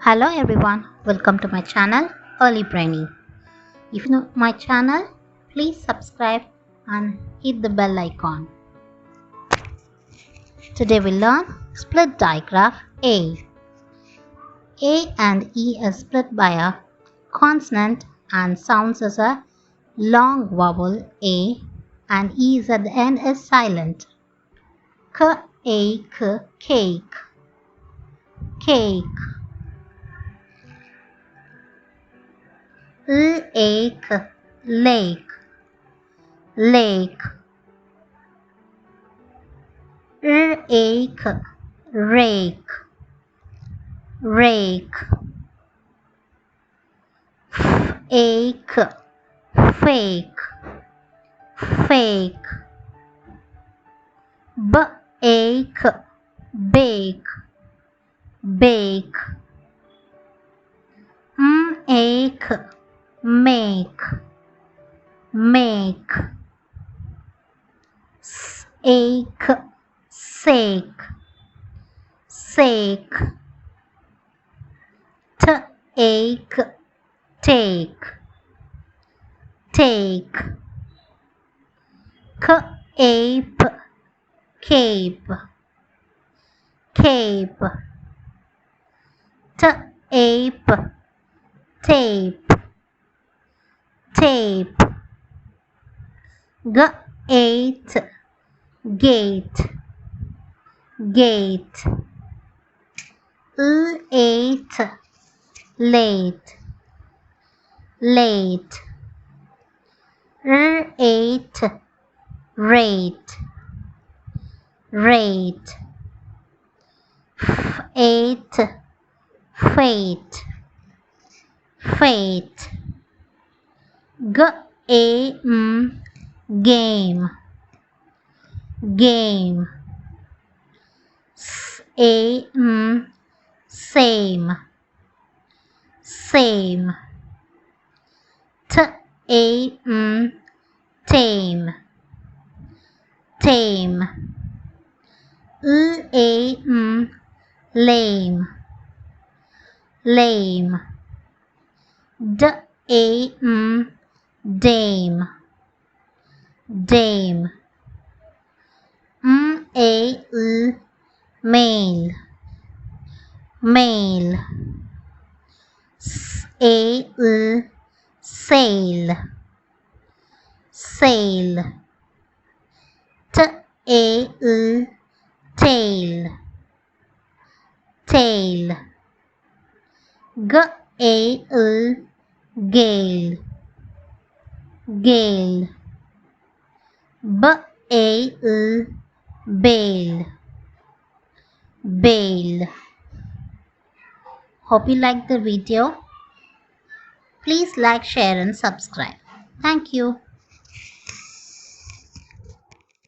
Hello everyone, welcome to my channel Early Brainy. If you know my channel, please subscribe and hit the bell icon. Today we learn split digraph A. A and E is split by a consonant and sounds as a long vowel A, and E is at the end is silent. K, A, K, cake, cake. Lake, lake, lake. Rake, rake, rake. Fake, fake, fake. Bake, bake, bake. Make, make, make. Sake, sake, sake. Take, take, take. Cape, cape, cape. Tape, tape, tape. Gate, gate, gate. Late, late, late. Rate, rate, rate. Fate, fate, fate. Game, game, game. Same, same, same. Tame, tame, tame. Lame, lame, lame. Dame, dame, dame. Male, male, male. Sale, sail, sail. Tail, tail, tail. Gale, gale, gale. Bale, bale, bale. Hope you liked the video. Please like, share and subscribe. Thank you.